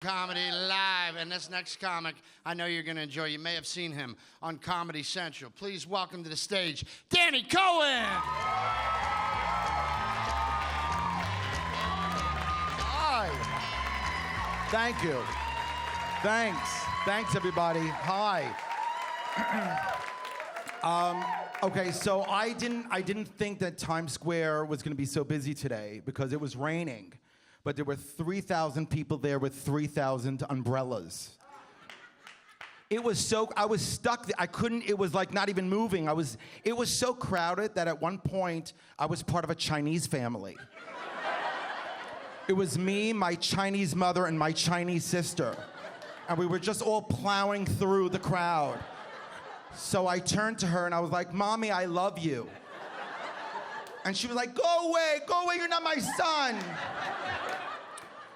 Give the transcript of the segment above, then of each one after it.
Comedy Live. And this next comic, I know you're going to enjoy. You may have seen him on Comedy Central. Please welcome to the stage, Danny Cohen. Hi. Thank you. Thanks, everybody. Hi. Okay, so I didn't think that Times Square was going to be so busy today because it was raining. But there were 3,000 people there with 3,000 umbrellas. I was stuck. I couldn't, it was like not even moving. It was so crowded that at one point I was part of a Chinese family. It was me, my Chinese mother, and my Chinese sister. And we were just all plowing through the crowd. So I turned to her and I was like, "Mommy, I love you." And she was like, go away, you're not my son."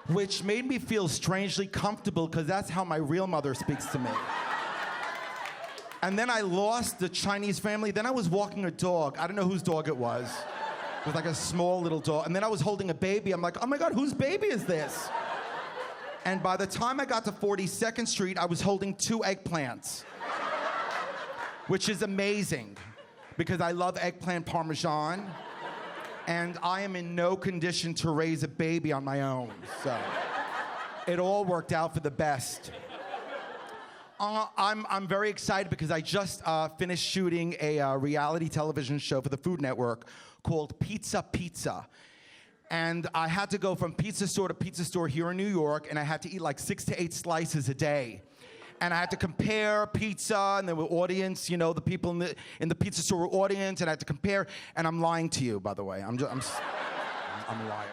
Which made me feel strangely comfortable because that's how my real mother speaks to me. And then I lost the Chinese family. Then I was walking a dog. I don't know whose dog it was. It was like a small little dog. And then I was holding a baby. I'm like, oh my God, whose baby is this? And by the time I got to 42nd Street, I was holding 2 eggplants, which is amazing because I love eggplant parmesan. And I am in no condition to raise a baby on my own, so it all worked out for the best. I'm very excited because I just finished shooting a reality television show for the Food Network called Pizza. And I had to go from pizza store to pizza store here in New York, and I had to eat like 6 to 8 slices a day. And I had to compare pizza, and there were audience, you know, the people in the pizza store were audience, and I had to compare. And I'm lying to you, by the way. I'm lying.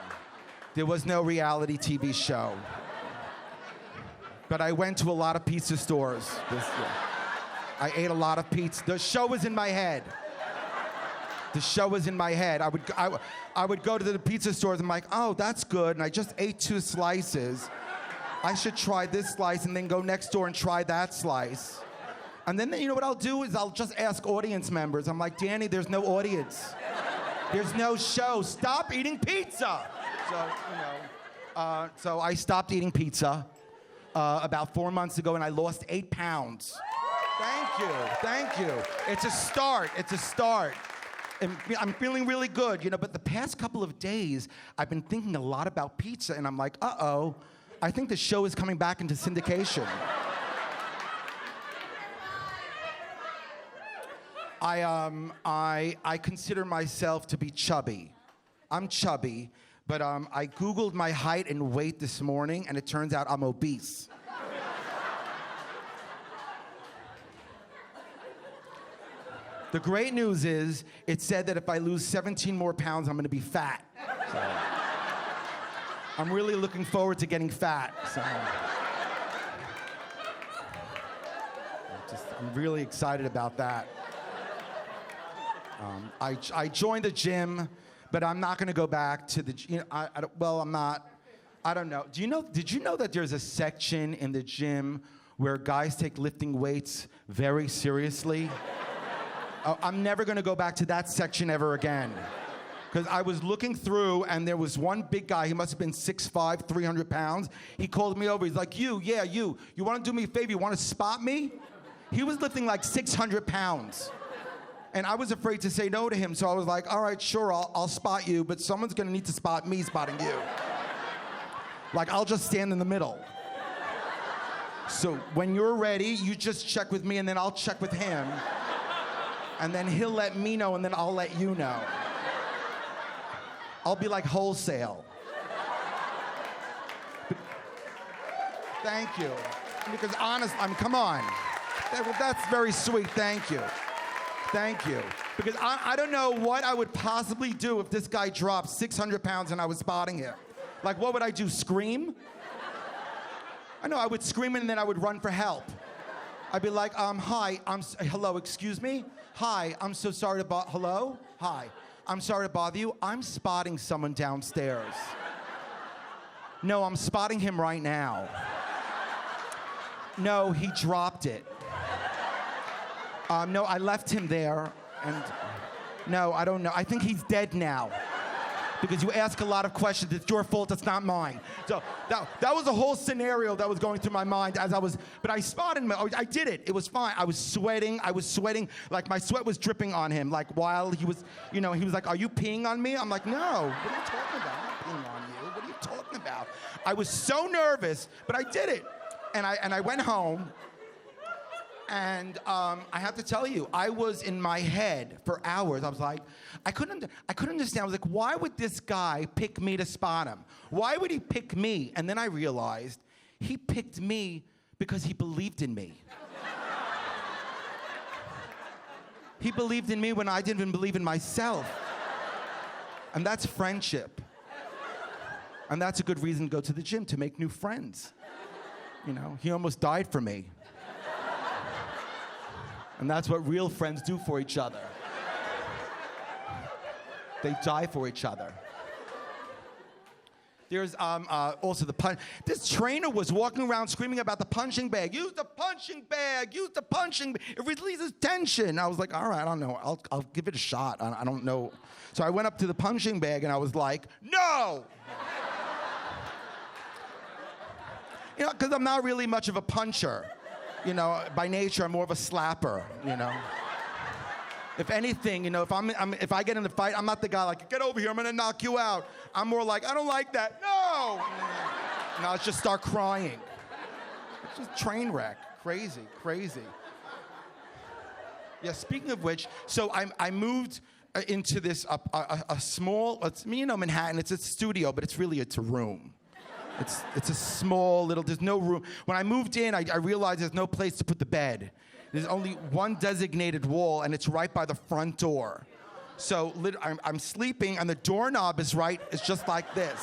There was no reality TV show. But I went to a lot of pizza stores this year. I ate a lot of pizza. The show was in my head. I would go to the pizza stores, and I'm like, oh, that's good, and I just ate 2 slices. I should try this slice and then go next door and try that slice. And then, you know what I'll do is I'll just ask audience members. I'm like, Danny, there's no audience. There's no show. Stop eating pizza. So I stopped eating pizza about 4 months ago, and I lost 8 pounds. Thank you. It's a start. And I'm feeling really good, you know, but the past couple of days, I've been thinking a lot about pizza, and I'm like, uh-oh. I think the show is coming back into syndication. I consider myself to be chubby. I'm chubby, but I Googled my height and weight this morning, and it turns out I'm obese. The great news is, it said that if I lose 17 more pounds, I'm gonna be fat. So. I'm really looking forward to getting fat. So. I'm really excited about that. I joined the gym, but I'm not going to go back to the. You know, I'm not. I don't know. Did you know that there's a section in the gym where guys take lifting weights very seriously? I'm never going to go back to that section ever again. Because I was looking through, and there was one big guy. He must have been 6'5", 300 pounds. He called me over. He's like, you want to do me a favor? You want to spot me? He was lifting like 600 pounds. And I was afraid to say no to him, so I was like, all right, sure, I'll spot you, but someone's going to need to spot me spotting you. Like, I'll just stand in the middle. So when you're ready, you just check with me, and then I'll check with him. And then he'll let me know, and then I'll let you know. I'll be like wholesale. Thank you. Because honest, come on. That's very sweet, thank you. Because I don't know what I would possibly do if this guy dropped 600 pounds and I was spotting him. Like, what would I do, scream? I know, I would scream and then I would run for help. I'd be like, hi, hello, excuse me? Hi, I'm so sorry to hello? Hi. I'm sorry to bother you. I'm spotting someone downstairs. No, I'm spotting him right now. No, he dropped it. No, I left him there, and no, I don't know. I think he's dead now. because you ask a lot of questions. It's your fault, it's not mine. So that was a whole scenario that was going through my mind as I was, but I spotted him. I did it. It was fine. I was sweating, like my sweat was dripping on him, like while he was, he was like, are you peeing on me? I'm like, no, what are you talking about? I'm not peeing on you. What are you talking about? I was so nervous, but I did it. And I went home. And I have to tell you, I was in my head for hours. I was like, I couldn't understand. I was like, why would this guy pick me to spot him? Why would he pick me? And then I realized he picked me because he believed in me. He believed in me when I didn't even believe in myself. And that's friendship. And that's a good reason to go to the gym, to make new friends. He almost died for me. And that's what real friends do for each other. They die for each other. There's also the punch. This trainer was walking around screaming about the punching bag. Use the punching bag. Use the punching bag. It releases tension. I was like, all right, I don't know. I'll give it a shot. I don't know. So I went up to the punching bag and I was like, no. Because I'm not really much of a puncher. By nature, I'm more of a slapper, If anything, if I get in the fight, I'm not the guy like, get over here, I'm gonna knock you out. I'm more like, I don't like that, no! And I'll just start crying. It's just train wreck, crazy. Yeah, speaking of which, so I moved into this, a small, Manhattan, it's a studio, but it's a room. It's a small little, there's no room. When I moved in, I realized there's no place to put the bed. There's only one designated wall, and it's right by the front door. So I'm sleeping, and the doorknob is just like this.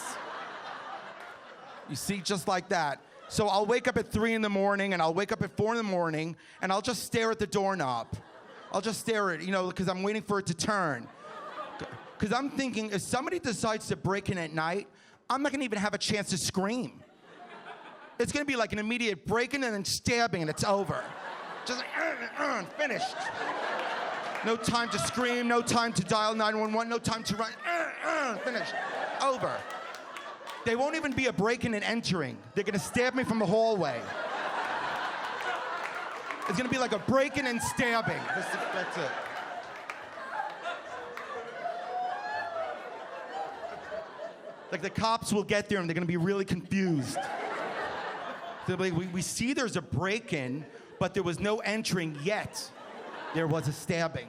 You see, just like that. So I'll wake up at 3 in the morning, and I'll wake up at 4 in the morning, and I'll just stare at the doorknob. I'll just stare at it, because I'm waiting for it to turn. Because I'm thinking, if somebody decides to break in at night, I'm not gonna even have a chance to scream. It's gonna be like an immediate break-in and then stabbing and it's over. Just like, finished. No time to scream, no time to dial 911, no time to run, finished, over. They won't even be a break-in and entering. They're gonna stab me from the hallway. It's gonna be like a break-in and stabbing. That's it. Like the cops will get there and they're gonna be really confused. They'll be like, we see there's a break-in, but there was no entering yet. There was a stabbing.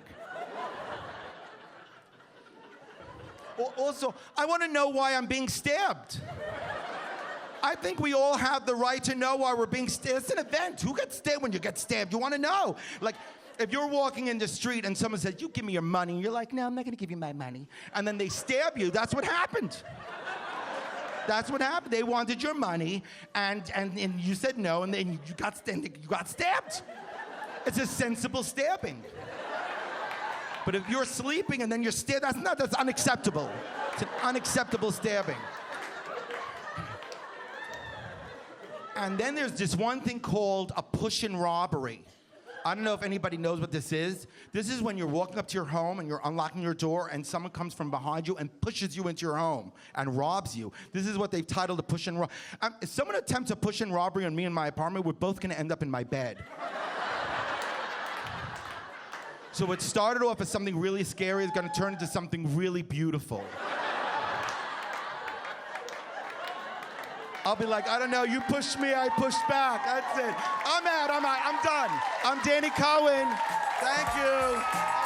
Also, I wanna know why I'm being stabbed. I think we all have the right to know why we're being stabbed. It's an event. Who gets stabbed when you get stabbed? You wanna know. Like, if you're walking in the street and someone says, you give me your money, and you're like, no, I'm not gonna give you my money. And then they stab you, that's what happened. That's what happened. They wanted your money, and you said no, and then you got stabbed. It's a sensible stabbing. But if you're sleeping and then you're stabbed, that's unacceptable. It's an unacceptable stabbing. And then there's this one thing called a push-in robbery. I don't know if anybody knows what this is. This is when you're walking up to your home and you're unlocking your door and someone comes from behind you and pushes you into your home and robs you. This is what they've titled a push-in robbery. If someone attempts a push-in robbery on me in my apartment, we're both gonna end up in my bed. So what started off as something really scary is gonna turn into something really beautiful. I'll be like, I don't know, you pushed me, I pushed back. That's it. I'm out, I'm done. I'm Danny Cohen. Thank you.